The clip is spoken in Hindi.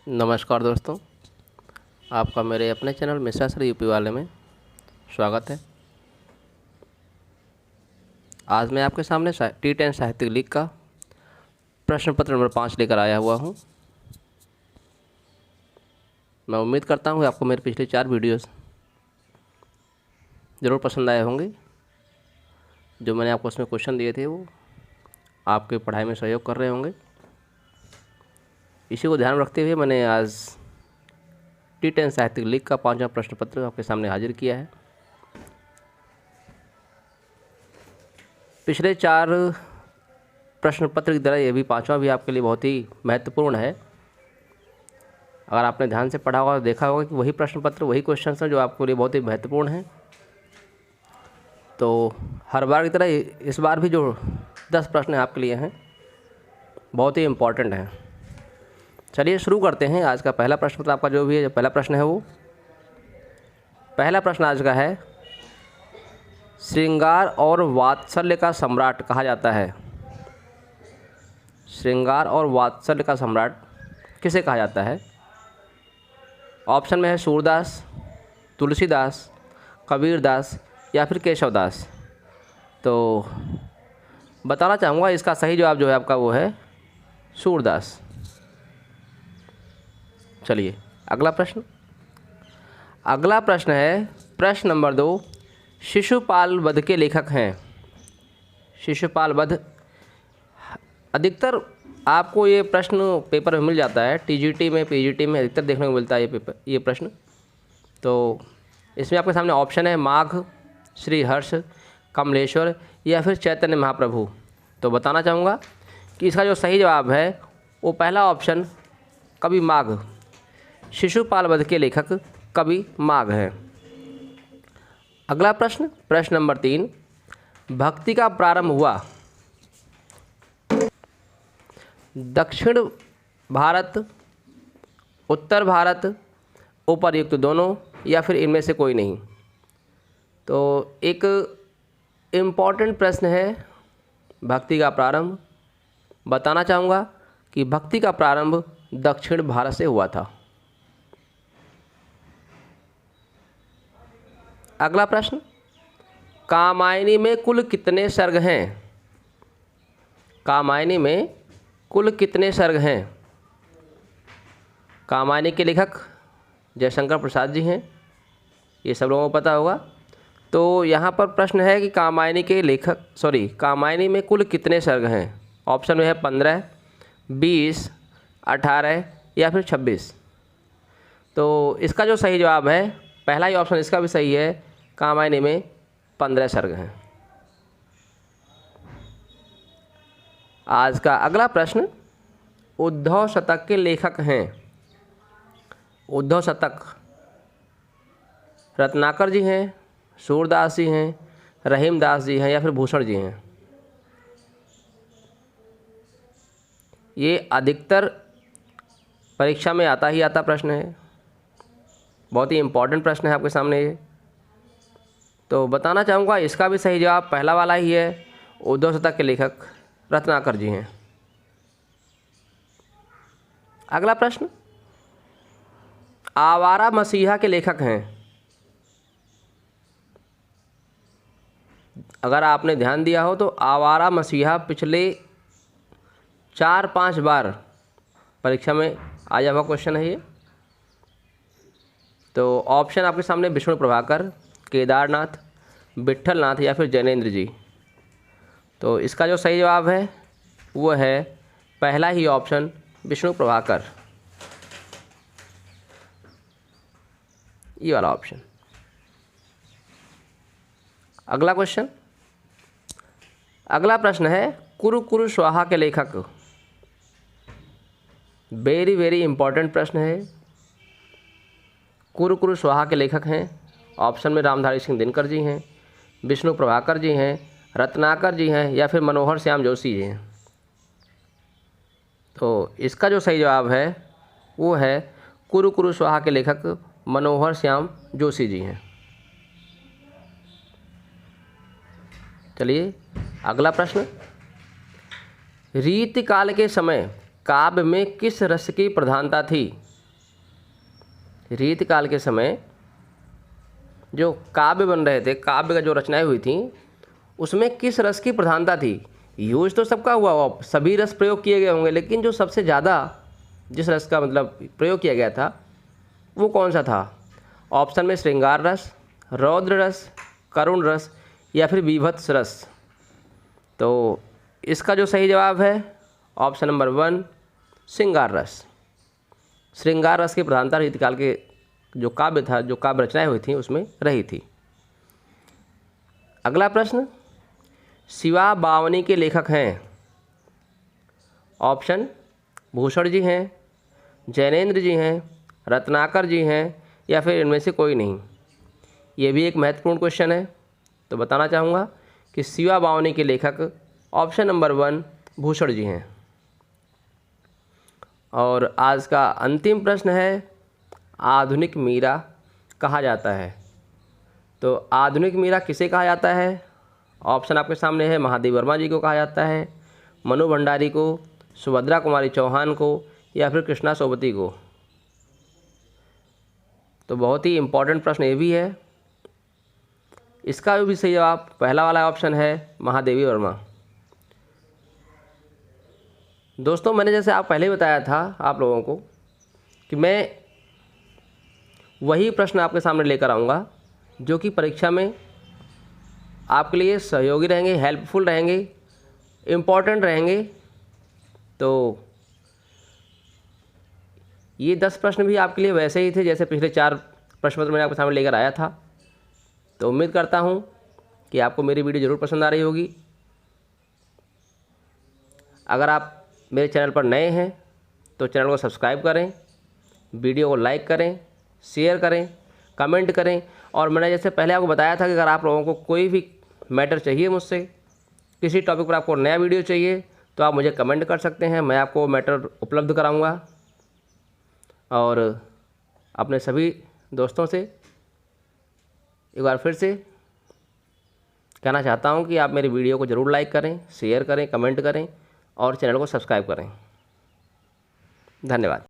नमस्कार दोस्तों, आपका मेरे अपने चैनल मिश्रा सर यूपी वाले में स्वागत है। आज मैं आपके सामने T10 साहित्यिक लीग का प्रश्न पत्र नंबर 5 लेकर आया हुआ हूं। मैं उम्मीद करता हूं कि आपको मेरे पिछले 4 वीडियोस ज़रूर पसंद आए होंगे। जो मैंने आपको उसमें क्वेश्चन दिए थे वो आपके पढ़ाई में सहयोग कर रहे होंगे। इसी को ध्यान में रखते हुए मैंने आज T10 साहित्यिक लीग का 5वां प्रश्न पत्र आपके सामने हाजिर किया है। पिछले 4 प्रश्न पत्र की तरह ये भी 5वां भी आपके लिए बहुत ही महत्वपूर्ण है। अगर आपने ध्यान से पढ़ा होगा और देखा होगा कि वही प्रश्न पत्र वही क्वेश्चन हैं जो आपके लिए बहुत ही महत्वपूर्ण हैं। तो हर बार की तरह इस बार भी जो 10 प्रश्न आपके लिए हैं बहुत ही इम्पॉर्टेंट हैं। चलिए शुरू करते हैं। आज का पहला प्रश्न पत्र आपका जो भी है, पहला प्रश्न है वो पहला प्रश्न आज का है, श्रृंगार और वात्सल्य का सम्राट कहा जाता है। श्रृंगार और वात्सल्य का सम्राट किसे कहा जाता है? ऑप्शन में है सूरदास, तुलसीदास, कबीरदास या फिर केशवदास। तो बताना चाहूँगा इसका सही जवाब जो है आपका वो है सूरदास। चलिए अगला प्रश्न। अगला प्रश्न है प्रश्न नंबर 2, शिशुपाल वध के लेखक हैं। शिशुपाल वध, अधिकतर आपको ये प्रश्न पेपर में मिल जाता है। टीजीटी में, पीजीटी में अधिकतर देखने को मिलता है ये प्रश्न। तो इसमें आपके सामने ऑप्शन है माघ, श्री हर्ष, कमलेश्वर या फिर चैतन्य महाप्रभु। तो बताना चाहूँगा कि इसका जो सही जवाब है वो पहला ऑप्शन कवि माघ, शिशुपाल वध के लेखक कवि माघ हैं। अगला प्रश्न, प्रश्न नंबर 3, भक्ति का प्रारंभ हुआ दक्षिण भारत, उत्तर भारत, उपर्युक्त दोनों या फिर इनमें से कोई नहीं। तो एक इम्पॉर्टेंट प्रश्न है भक्ति का प्रारंभ। बताना चाहूँगा कि भक्ति का प्रारंभ दक्षिण भारत से हुआ था। अगला प्रश्न, कामायनी में कुल कितने सर्ग हैं? कामायनी में कुल कितने सर्ग हैं? कामायनी के लेखक जयशंकर प्रसाद जी हैं, ये सब लोगों को पता होगा। तो यहाँ पर प्रश्न है कि कामायनी में कुल कितने सर्ग हैं? ऑप्शन में है 15, 20, 18 या फिर 26। तो इसका जो सही जवाब है, पहला ही ऑप्शन इसका भी सही है, कामायनी में 15 सर्ग हैं। आज का अगला प्रश्न, उद्धव शतक के लेखक हैं। उद्धव शतक रत्नाकर जी हैं, सूरदास जी हैं, रहीमदास जी हैं या फिर भूषण जी हैं। ये अधिकतर परीक्षा में आता ही आता प्रश्न है, बहुत ही इम्पोर्टेंट प्रश्न है आपके सामने ये। तो बताना चाहूँगा इसका भी सही जवाब पहला वाला ही है, उद्धव शतक के लेखक रत्नाकर जी हैं। अगला प्रश्न, आवारा मसीहा के लेखक हैं। अगर आपने ध्यान दिया हो तो आवारा मसीहा पिछले 4-5 बार परीक्षा में आया हुआ क्वेश्चन है ये। तो ऑप्शन आपके सामने विष्णु प्रभाकर, केदारनाथ, विट्ठलनाथ या फिर जैनेन्द्र जी। तो इसका जो सही जवाब है वो है पहला ही ऑप्शन, विष्णु प्रभाकर, ये वाला ऑप्शन। अगला क्वेश्चन, अगला प्रश्न है कुरु कुरु स्वाहा के लेखक। वेरी वेरी इंपॉर्टेंट प्रश्न है। कुरु कुरु स्वाहा के लेखक हैं। ऑप्शन में रामधारी सिंह दिनकर जी हैं, विष्णु प्रभाकर जी हैं, रत्नाकर जी हैं या फिर मनोहर श्याम जोशी जी हैं। तो इसका जो सही जवाब है वो है कुरु कुरु स्वाहा के लेखक मनोहर श्याम जोशी जी हैं। चलिए अगला प्रश्न, रीतिकाल के समय काव्य में किस रस की प्रधानता थी? रीतिकाल के समय जो काव्य बन रहे थे, काव्य का जो रचनाएं हुई थी, उसमें किस रस की प्रधानता थी? यूज तो सबका हुआ होगा, सभी रस प्रयोग किए गए होंगे, लेकिन जो सबसे ज़्यादा जिस रस का मतलब प्रयोग किया गया था वो कौन सा था? ऑप्शन में श्रृंगार रस, रौद्र रस, करुण रस या फिर बीभत्स रस। तो इसका जो सही जवाब है ऑप्शन नंबर 1 श्रृंगार रस। श्रृंगार रस की प्रधानता रीतिकाल के जो काव्य था, जो काव्य रचनाएं हुई थी, उसमें रही थी। अगला प्रश्न, शिवा बावनी के लेखक हैं? ऑप्शन भूषण जी हैं, जैनेन्द्र जी हैं, रत्नाकर जी हैं या फिर इनमें से कोई नहीं। ये भी एक महत्वपूर्ण क्वेश्चन है, तो बताना चाहूँगा कि शिवा बावनी के लेखक ऑप्शन नंबर 1 भूषण जी हैं। और आज का अंतिम प्रश्न है, आधुनिक मीरा कहा जाता है? तो आधुनिक मीरा किसे कहा जाता है? ऑप्शन आपके सामने है, महादेव वर्मा जी को कहा जाता है, मनु भंडारी को, सुभद्रा कुमारी चौहान को या फिर कृष्णा सोबती को। तो बहुत ही इम्पोर्टेंट प्रश्न ये भी है। इसका भी सही जवाब पहला वाला ऑप्शन है, महादेवी वर्मा। दोस्तों, मैंने जैसे आप पहले ही बताया था आप लोगों को कि मैं वही प्रश्न आपके सामने लेकर आऊँगा जो कि परीक्षा में आपके लिए सहयोगी रहेंगे, हेल्पफुल रहेंगे, इम्पॉर्टेंट रहेंगे। तो ये 10 प्रश्न भी आपके लिए वैसे ही थे जैसे पिछले 4 प्रश्न पत्र मैंने आपके सामने लेकर आया था। तो उम्मीद करता हूँ कि आपको मेरी वीडियो ज़रूर पसंद आ रही होगी। अगर आप मेरे चैनल पर नए हैं तो चैनल को सब्सक्राइब करें, वीडियो को लाइक करें, शेयर करें, कमेंट करें। और मैंने जैसे पहले आपको बताया था कि अगर आप लोगों को कोई भी मैटर चाहिए मुझसे, किसी टॉपिक पर आपको नया वीडियो चाहिए, तो आप मुझे कमेंट कर सकते हैं, मैं आपको मैटर उपलब्ध कराऊंगा। और अपने सभी दोस्तों से एक बार फिर से कहना चाहता हूं कि आप मेरी वीडियो को ज़रूर लाइक करें, शेयर करें, कमेंट करें और चैनल को सब्सक्राइब करें। धन्यवाद।